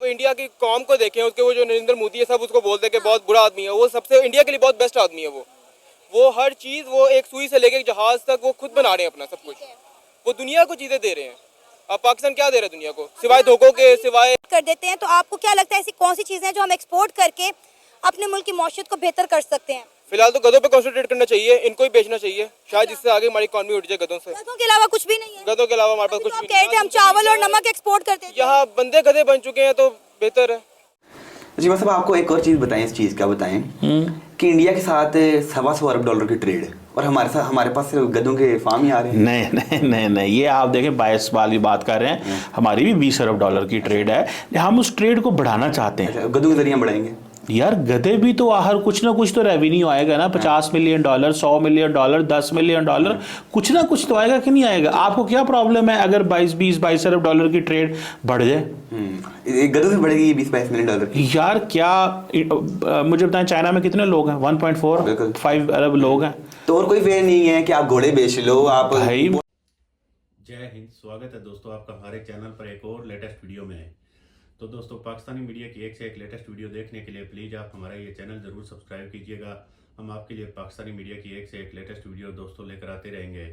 India की कौम को देखें, उसके वो जो नरेंद्र मोदी है सब उसको बोलते हैं कि बहुत बुरा आदमी है, वो सबसे इंडिया के लिए बहुत बेस्ट आदमी है। वो हर चीज़, वो एक सुई से लेकर जहाज तक वो खुद बना रहे हैं अपना सब कुछ, वो दुनिया को चीज़ें दे रहे हैं। अब पाकिस्तान क्या दे रहा है दुनिया को, सिवाय धोखों के, सिवाय कर देते हैं। तो आपको क्या लगता है ऐसी कौन सी चीज़ें हैं जो हम एक्सपोर्ट करके अपने मुल्क की मौशियत को बेहतर कर सकते हैं? फिलहाल तो गधों पे कॉन्सेंट्रेट करना चाहिए, इनको ही बेचना चाहिए, शायद जिससे आगे हमारी इकॉनमी उठ जाए। गधों से, गधों के अलावा कुछ भी नहीं है? गधों के अलावा हमारे पास तो कुछ आप भी कह रहे थे हम चावल और नमक एक्सपोर्ट करते हैं। यहाँ बंदे गधे बन चुके हैं तो बेहतर है। जी मतलब आपको एक और चीज़ बताएं, इस चीज़ का बताएं कि इंडिया के साथ $125 अरब की ट्रेड है और हमारे पास सिर्फ गधों के फार्म ही आ रहे हैं। नहीं नहीं नहीं नहीं, ये आप देखें 22 वाली बात कर रहे हैं, हमारी भी $20 अरब की ट्रेड है, हम उस ट्रेड को बढ़ाना चाहते हैं। अच्छा, गधों के जरिए हम बढ़ाएंगे यार गधे भी तो हर कुछ ना कुछ तो रेवेन्यू आएगा ना, $50 मिलियन, $100 मिलियन, $10 मिलियन, कुछ ना कुछ तो आएगा कि नहीं आएगा? आपको क्या प्रॉब्लम है अगर 22 अरब की ट्रेड बढ़ जाए? गधों से बढ़ेगी $20-22 मिलियन की। यार क्या मुझे बताएं, चाइना में कितने लोग हैं? 1.45 अरब लोग हैं। तो और कोई वे नहीं है कि आप घोड़े बेच लो आप भाई। जय हिंद, स्वागत है दोस्तों आपका हमारे चैनल पर एक और लेटेस्ट वीडियो में। तो दोस्तों पाकिस्तानी मीडिया की एक से एक लेटेस्ट वीडियो देखने के लिए प्लीज़ आप हमारा ये चैनल ज़रूर सब्सक्राइब कीजिएगा। हम आपके लिए पाकिस्तानी मीडिया की एक से एक लेटेस्ट वीडियो दोस्तों लेकर आते रहेंगे।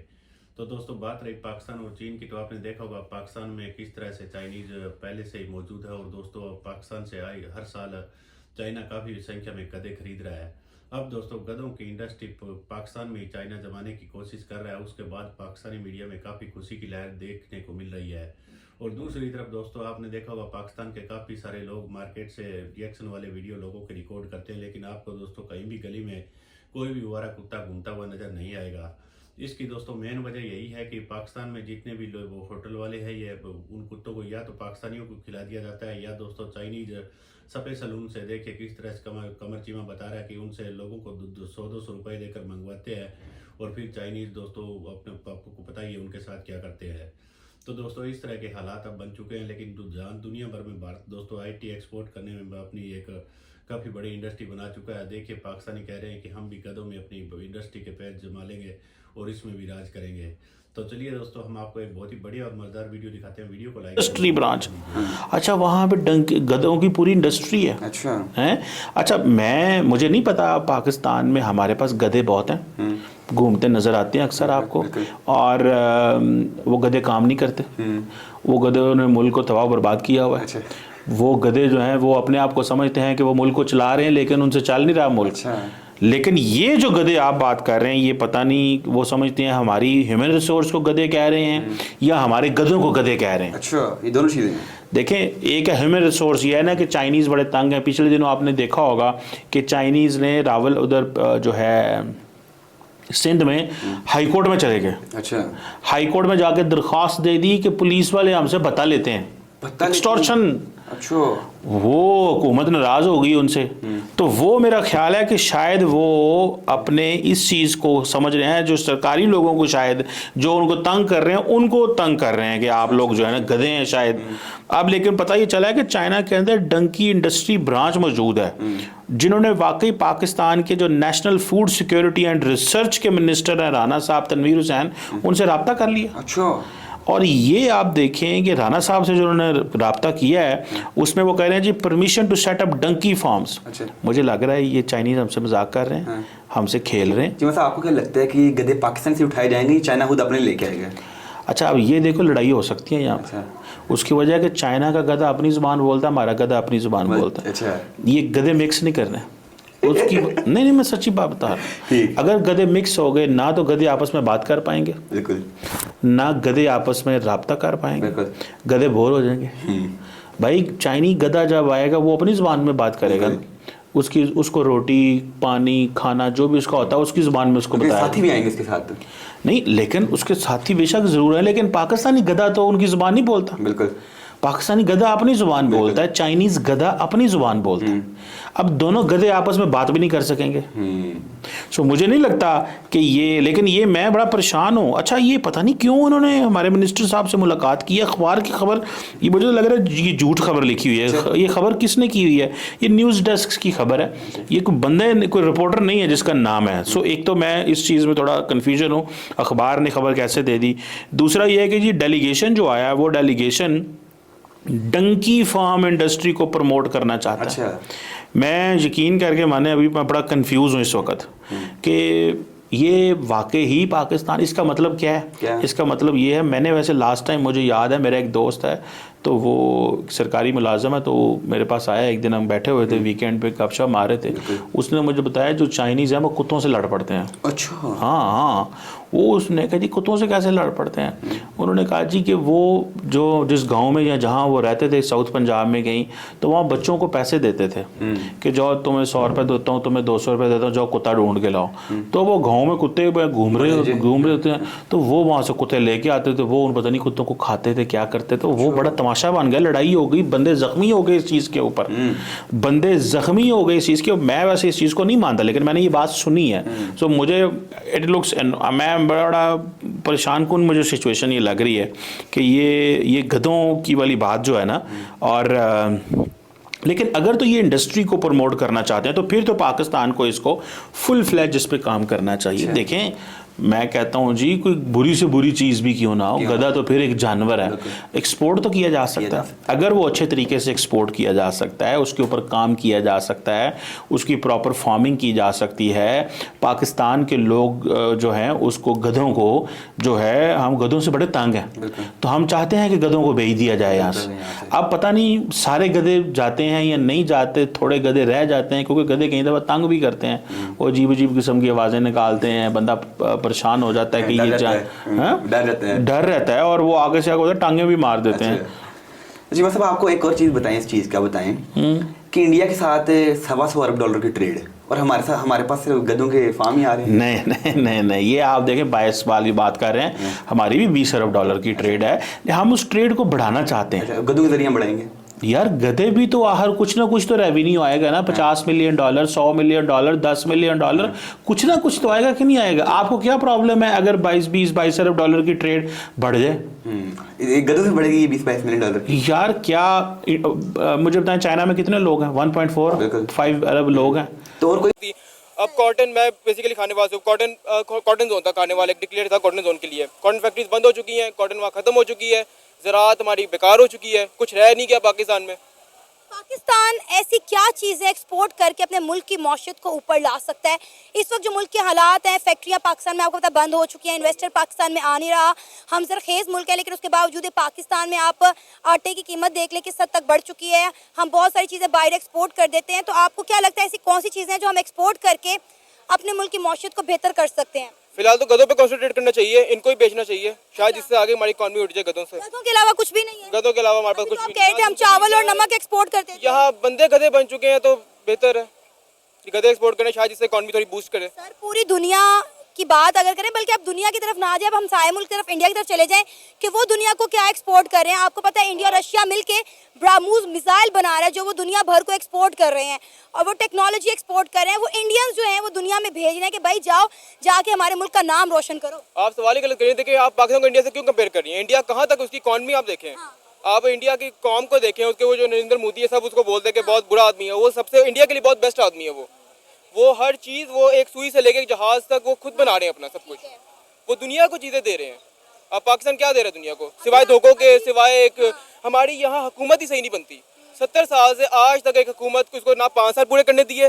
तो दोस्तों बात रही पाकिस्तान और चीन की, तो आपने देखा होगा पाकिस्तान में किस तरह से चाइनीज़ पहले से ही मौजूद है और दोस्तों पाकिस्तान से आई हर साल चाइना काफ़ी संख्या में गधे खरीद रहा है। अब दोस्तों गधों की इंडस्ट्री पाकिस्तान में चाइना जमाने की कोशिश कर रहा है, उसके बाद पाकिस्तानी मीडिया में काफ़ी खुशी की लहर देखने को मिल रही है। और दूसरी तरफ दोस्तों आपने देखा होगा पाकिस्तान के काफ़ी सारे लोग मार्केट से रिएक्शन वाले वीडियो लोगों के रिकॉर्ड करते हैं, लेकिन आपको दोस्तों कहीं भी गली में कोई भी आवारा कुत्ता घूमता हुआ नज़र नहीं आएगा। इसकी दोस्तों मेन वजह यही है कि पाकिस्तान में जितने भी लोग वो होटल वाले हैं, ये उन कुत्तों को या तो पाकिस्तानियों को खिला दिया जाता है या दोस्तों चाइनीज सफ़ेद सलून से देखिए किस तरह से कमर चीमा बता रहा है कि उनसे लोगों को 100-200 रुपये देकर मंगवाते हैं और फिर चाइनीज़ दोस्तों अपने आपको पता ही है उनके साथ क्या करते हैं। तो दोस्तों इस तरह के हालात अब बन चुके हैं, लेकिन दुनिया भर में भारत दोस्तों IT एक्सपोर्ट करने में अपनी एक काफ़ी बड़ी इंडस्ट्री बना चुका है। देखिए पाकिस्तानी कह रहे हैं कि हम भी गधों में अपनी इंडस्ट्री के पैर जमा लेंगे और इसमें भी राज करेंगे। तो चलिए दोस्तों हम आपको एक बहुत ही बढ़िया और मजेदार वीडियो दिखाते हैं, वीडियो को लाइक। इंडस्ट्री ब्रांच, अच्छा वहाँ पे गधों की पूरी इंडस्ट्री है। अच्छा हैं? अच्छा मुझे नहीं पता, पाकिस्तान में हमारे पास गधे बहुत हैं, घूमते नज़र आते हैं अक्सर आपको, और वो गधे काम नहीं करते, वो गधों ने मुल्क को तबाह बर्बाद किया हुआ है। अच्छा। वो गधे जो हैं वो अपने आप को समझते हैं कि वो मुल्क को चला रहे हैं, लेकिन उनसे चल नहीं रहा मुल्क। अच्छा। लेकिन ये जो गधे आप बात कर रहे हैं, ये पता नहीं वो समझते हैं हमारी ह्यूमन रिसोर्स को गधे कह रहे हैं या हमारे गधों को गधे कह रहे हैं। अच्छा, ये दोनों चीज़ें। देखें, एक है ह्यूमन रिसोर्स, ये है ना कि चाइनीज़ बड़े तंग हैं। पिछले दिनों आपने देखा होगा कि चाइनीज़ ने रावल उधर जो है सिंध में हाई कोर्ट में चले गए। अच्छा। हाई कोर्ट में जाके दरख्वास्त दे दी कि पुलिस वाले हमसे बता लेते हैं, एक्सटॉर्शन। अच्छा। वो हुकूमत नाराज़ हो गई उनसे। तो वो मेरा ख्याल है कि शायद वो अपने इस चीज़ को समझ रहे हैं, जो सरकारी लोगों को शायद जो उनको तंग कर रहे हैं उनको तंग कर रहे हैं कि आप लोग जो है ना गधे हैं शायद। अब लेकिन पता ये चला है कि चाइना के अंदर डंकी इंडस्ट्री ब्रांच मौजूद है, जिन्होंने वाकई पाकिस्तान के जो national food security and research के मिनिस्टर हैं राना साहब तनवीर हुसैन, उनसे रब्ता कर लिया। अच्छा। और ये आप देखें कि राना साहब से जो उन्होंने रब्ता किया है उसमें वो कह रहे हैं जी permission to set up donkey farms. अच्छा। मुझे लग रहा है ये चाइनीज हमसे मजाक कर रहे हैं, हमसे खेल रहे हैं। जी मतलब आपको क्या लगता है कि गधे पाकिस्तान से उठाए जाएंगे, चाइना खुद अपने लेके आएगा? अच्छा, अब ये देखो लड़ाई हो सकती है यहाँ पे। उसकी वजह है कि चाइना का गधा अपनी ज़ुबान बोलता है, हमारा गधा अपनी ज़ुबान बोलता है। अच्छा। ये गधे मिक्स नहीं करने उसकी नहीं, मैं सच्ची बात बता रहा हूँ। अगर गधे मिक्स हो गए ना तो गधे आपस में बात कर पाएंगे, बिल्कुल, ना गधे आपस में रब्ता कर पाएंगे, गधे बोर हो जाएंगे। भाई चाइनी गधा जब आएगा वो अपनी ज़ुबान में बात करेगा, उसको रोटी पानी खाना जो भी उसका होता है उसकी ज़ुबान में उसको बताया। साथी भी आएंगे इसके साथ? नहीं, लेकिन उसके साथी बेशक ज़रूर है, लेकिन पाकिस्तानी गधा तो उनकी ज़ुबान नहीं बोलता। बिल्कुल। पाकिस्तानी गधा अपनी ज़ुबान बोलता है, चाइनीज़ गधा अपनी ज़ुबान बोलता है। अब दोनों गधे आपस में बात भी नहीं कर सकेंगे। सो मुझे नहीं लगता कि ये, लेकिन ये मैं बड़ा परेशान हूँ। अच्छा, ये पता नहीं क्यों उन्होंने हमारे मिनिस्टर साहब से मुलाकात की। अखबार की खबर, ये मुझे लग रहा है ये झूठ खबर लिखी हुई है। ये खबर किसने की हुई है? ये न्यूज़ डेस्क की खबर है। ये कोई बंदे, कोई रिपोर्टर नहीं है जिसका नाम है। सो एक तो मैं इस चीज़ में थोड़ा कन्फ्यूजन हूँ, अखबार ने खबर कैसे दे दी। दूसरा ये है कि जी डेलीगेशन जो आया है वो डेलीगेशन डंकी फार्म इंडस्ट्री को प्रमोट करना चाहता है। अच्छा। मैं यकीन करके माने अभी मैं बड़ा कंफ्यूज हूँ इस वक्त कि ये वाकई ही पाकिस्तान, इसका मतलब क्या है? क्या? इसका मतलब ये है, मैंने वैसे लास्ट टाइम मुझे याद है मेरा एक दोस्त है तो वो सरकारी मुलाजम है, तो मेरे पास आया एक दिन, हम बैठे हुए थे वीकेंड पे गपशप मार रहे थे, उसने मुझे बताया जो चाइनीज़ हैं वो कुत्तों से लड़ पड़ते हैं। अच्छा। हाँ, वो उसने कहा जी कुत्तों से कैसे लड़ पड़ते हैं? उन्होंने कहा जी कि वो जो जिस गांव में या जहाँ वो रहते थे साउथ पंजाब में कहीं, तो वहाँ बच्चों को पैसे देते थे कि जाओ तुम्हें 100 रुपये देता हूँ, तुम्हें 200 रुपये देता हूँ, जाओ कुत्ता ढूंढ के लाओ। तो वो गाँव में कुत्ते घूम रहे होते हैं, तो वो वहाँ से कुत्ते लेके आते थे, वो उन पता नहीं कुत्तों को खाते थे क्या करते थे, वो बड़ा तमाशा बन गया, लड़ाई हो गई, बंदे जख्मी हो गए इस चीज़ के ऊपर, बंदे जख्मी हो गए इस चीज़ के। मैं वैसे इस चीज़ को नहीं मानता, लेकिन मैंने ये बात सुनी है, सो मुझे इट लुक्स, मैं बड़ा परेशान कुन मुझे सिचुएशन ये लग रही है कि ये गधों की वाली बात जो है ना, और लेकिन अगर तो ये इंडस्ट्री को प्रमोट करना चाहते हैं तो फिर तो पाकिस्तान को इसको फुल फ्लैज इस पे काम करना चाहिए। देखें, मैं कहता हूँ जी कोई बुरी से बुरी चीज़ भी क्यों ना हो, गधा तो फिर एक जानवर है, एक्सपोर्ट तो किया जा सकता है अगर वो अच्छे तरीके से एक्सपोर्ट किया जा सकता है, उसके ऊपर काम किया जा सकता है, उसकी प्रॉपर फार्मिंग की जा सकती है। पाकिस्तान के लोग जो हैं उसको, गधों को जो है, हम गधों से बड़े तंग हैं, तो हम चाहते हैं कि गधों को भेज दिया जाए यहाँ से। अब पता नहीं सारे गधे जाते हैं या नहीं जाते, थोड़े गधे रह जाते हैं, क्योंकि गधे कई दफ़ा तंग भी करते हैं, वो अजीब अजीब किस्म की आवाज़ें निकालते हैं, बंदा परेशान हो जाता है कि ये डर रहता है और वो आगे से आगे टांगे भी मार देते हैं। जी मतलब आपको एक और चीज़ बताएं, इस चीज़ का बताएं कि इंडिया के साथ $125 अरब की ट्रेड है और हमारे पास सिर्फ गधों के फार्म ही आ रहे हैं। नहीं, ये आप देखें 22 वाली बात कर रहे हैं, हमारी भी $20 अरब की ट्रेड है, हम उस ट्रेड को बढ़ाना चाहते हैं। गधों के जरिए बढ़ाएंगे यार, गधे भी तो हर कुछ ना कुछ तो रेवेन्यू आएगा ना, $50 मिलियन, $100 मिलियन, $10 मिलियन, कुछ ना कुछ तो आएगा कि नहीं आएगा? आपको क्या प्रॉब्लम है अगर 22 अरब की ट्रेड बढ़ जाए? गधों से बढ़ेगी ये $20-22 मिलियन। यार क्या मुझे बताएं, चाइना में कितने लोग हैं? 1.45 अरब लोग हैं। तो और कोई अब कॉटन, मैं बेसिकली खाने वाला हूँ, कॉटन जोन था खाने वाला, एक डिक्लेयर था कॉटन जोन के लिए। कॉटन फैक्ट्रीज बंद हो चुकी हैं, कॉटन वहाँ खत्म हो चुकी है, ज़राअत हमारी बेकार हो चुकी है, कुछ रह नहीं गया पाकिस्तान में। पाकिस्तान ऐसी क्या चीज़ें एक्सपोर्ट करके अपने मुल्क की मौशत को ऊपर ला सकता है? इस वक्त जो मुल्क के हालात हैं, फैक्ट्रियाँ पाकिस्तान में आपको पता बंद हो चुकी हैं, इन्वेस्टर पाकिस्तान में आ नहीं रहा, हम ज़रखेज़ मुल्क है, लेकिन उसके बावजूद पाकिस्तान में आप आटे की कीमत देख लें किस हद तक बढ़ चुकी है, हम बहुत सारी चीज़ें बाहर एक्सपोर्ट कर देते हैं। तो आपको क्या लगता है ऐसी कौन सी चीज़ें हैं जो हम एक्सपोर्ट करके अपने मुल्क की मौशत को बेहतर कर सकते हैं? फिलहाल तो गधों पे कंसंट्रेट करना चाहिए, इनको ही बेचना चाहिए, शायद जिससे आगे हमारी इकॉनमी उठ जाए। गधों से, गधों के अलावा कुछ भी नहीं है? गधों के अलावा हमारे पास कुछ तो भी कह रहे थे हम चावल और नमक एक्सपोर्ट करते हैं, यहाँ बंदे गधे बन चुके हैं, तो बेहतर है कि गधे एक्सपोर्ट करें, शायद जिससे इकॉनमी थोड़ी बूस्ट करे। सर पूरी दुनिया की बात अगर करें, बल्कि अब दुनिया की तरफ ना जाए, अब हम साए मुल्क की तरफ, इंडिया की तरफ चले जाएं कि वो दुनिया को क्या एक्सपोर्ट कर रहे हैं। आपको पता है इंडिया और रशिया मिलके ब्राह्मोस मिसाइल बना रहा है जो वो दुनिया भर को एक्सपोर्ट कर रहे हैं, और वो टेक्नोलॉजी एक्सपोर्ट कर रहे हैं। वो इंडियंस जो हैं वो दुनिया में भेज रहे हैं कि भाई जाओ जाके हमारे मुल्क का नाम रोशन करो। आप सवाल ही गलत करिए, देखिए आप पाकिस्तान को इंडिया से क्यों कंपेयर कर रही हैं? इंडिया कहाँ तक उसकी इकॉनमी आप देखें, आप इंडिया की कौम को देखें, उसके वो जो नरेंद्र मोदी है, सब उसको बोलते हैं कि बहुत बुरा आदमी है, वो सबसे इंडिया के लिए बहुत बेस्ट आदमी है। वो हर चीज़, वो एक सुई से लेके जहाज तक वो खुद बना रहे हैं अपना सब कुछ, वो दुनिया को चीज़ें दे रहे हैं। अब पाकिस्तान क्या दे रहा है दुनिया को, सिवाय धोखों के, सिवाय एक हमारी यहाँ हुकूमत ही सही नहीं बनती। 70 साल से आज तक एक हुकूमत को, उसको ना 5 साल पूरे करने दिए,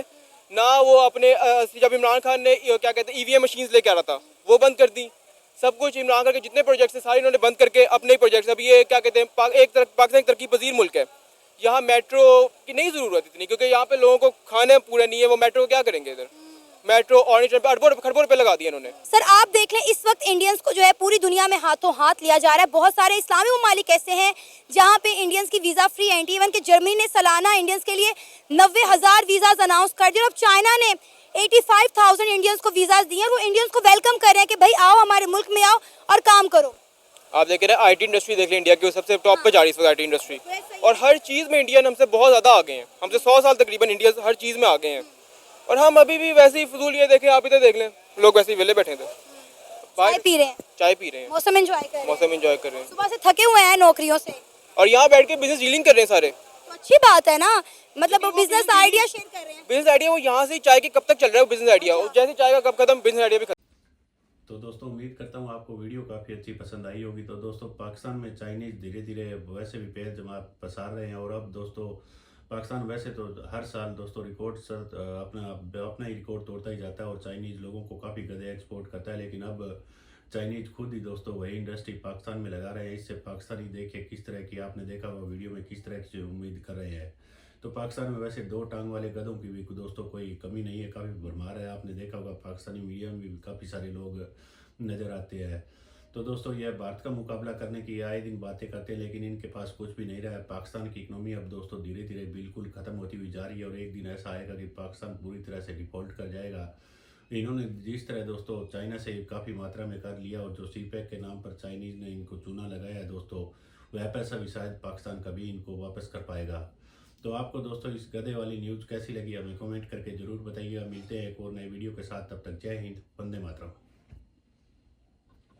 ना वो अपने जब इमरान खान ने क्या कहते हैं EVM मशीन्स लेके आ रहा था वो बंद कर दी, सब कुछ इमरान खान के जितने प्रोजेक्ट्स हैं सारे इन्होंने बंद करके अपने ही प्रोजेक्ट्स, अब ये क्या कहते हैं पाकिस्तान एक तरक्की पजीर मुल्क है, यहाँ मेट्रो की नहीं ज़रूरत इतनी, क्योंकि यहाँ पे लोगों को खाने पूरे नहीं है, वो मेट्रो क्या करेंगे इधर? मेट्रो ऑरेंज पे अरबों खरबों रुपए लगा दिए इन्होंने। सर आप देख लें इस वक्त इंडियंस को जो है पूरी दुनिया में हाथों हाथ लिया जा रहा है। बहुत सारे इस्लामी ममालिक ऐसे हैं जहाँ पे इंडियंस की वीज़ा फ्री एंट्री, इवन कि जर्मनी ने सालाना इंडियंस के लिए 90,000 वीज़ाज अनाउंस कर दिए, और अब चाइना ने 85,000 इंडियंस को वीज़ाज दिए, और वो इंडियंस को वेलकम कर रहे हैं कि भाई आओ हमारे मुल्क में आओ और काम करो। आप देख रहे हैं IT इंडस्ट्री देख लें, इंडिया की सबसे टॉप पे जा रही है IT इंडस्ट्री, और हर चीज़ में इंडियन हमसे बहुत ज़्यादा आगे हैं, हमसे 100 साल तकरीबन इंडिया हर चीज़ में आगे हैं, और हम अभी भी वैसे ही फजूल ये देखें, आप इधर देख लें, लोग वैसे ही वेले बैठे थे, चाय पी रहे हैं, मौसम एंजॉय कर रहे हैं, मौसम एंजॉय कर रहे हैं, सुबह से थके हुए हैं नौकरियों से, और यहाँ बैठ के बिजनेस डीलिंग कर रहे हैं सारे। तो अच्छी बात है ना, मतलब वो बिजनेस आइडिया शेयर कर रहे हैं। बिजनेस आइडिया वो यहाँ से चाय के कब तक चल रहा है, वो बिजनेस आइडिया, और जैसे चाय का कब खत्म, बिजनेस आइडिया भी खत्म। तो दोस्तों उम्मीद करता हूँ आपको वीडियो काफ़ी अच्छी पसंद आई होगी। तो दोस्तों पाकिस्तान में चाइनीज़ धीरे धीरे वैसे भी पैर जमा पसार रहे हैं, और अब दोस्तों पाकिस्तान वैसे तो हर साल दोस्तों रिकॉर्ड अपना ही रिकॉर्ड तोड़ता ही जाता है और चाइनीज़ लोगों को काफ़ी गधे एक्सपोर्ट करता है। लेकिन अब चाइनीज़ खुद ही दोस्तों वही इंडस्ट्री पाकिस्तान में लगा रहे हैं। इससे पाकिस्तानी देखिए किस तरह की, आपने देखा हुआ वीडियो में किस तरह की उम्मीद कर रहे हैं। तो पाकिस्तान में वैसे 2 टांग वाले गधों की भी दोस्तों कोई कमी नहीं है, काफ़ी भरमार है। आपने देखा होगा पाकिस्तानी मीडिया में भी काफ़ी सारे लोग नज़र आते हैं। तो दोस्तों यह भारत का मुकाबला करने की आए दिन बातें करते हैं, लेकिन इनके पास कुछ भी नहीं रहा है। पाकिस्तान की इकनॉमी अब दोस्तों धीरे धीरे बिल्कुल ख़त्म होती हुई जा रही है, और एक दिन ऐसा आएगा कि पाकिस्तान पूरी तरह से डिफ़ॉल्ट कर जाएगा। इन्होंने जिस तरह दोस्तों चाइना से काफ़ी मात्रा में कर लिया, और जो सीपैक के नाम पर चाइनीज़ ने इनको चूना लगाया है दोस्तों, वह पैसा भी शायद पाकिस्तान कभी इनको वापस कर पाएगा। तो आपको दोस्तों इस गधे वाली न्यूज़ कैसी लगी हमें कमेंट करके ज़रूर बताइएगा। मिलते हैं एक और नए वीडियो के साथ, तब तक जय हिंद, वंदे मातरम।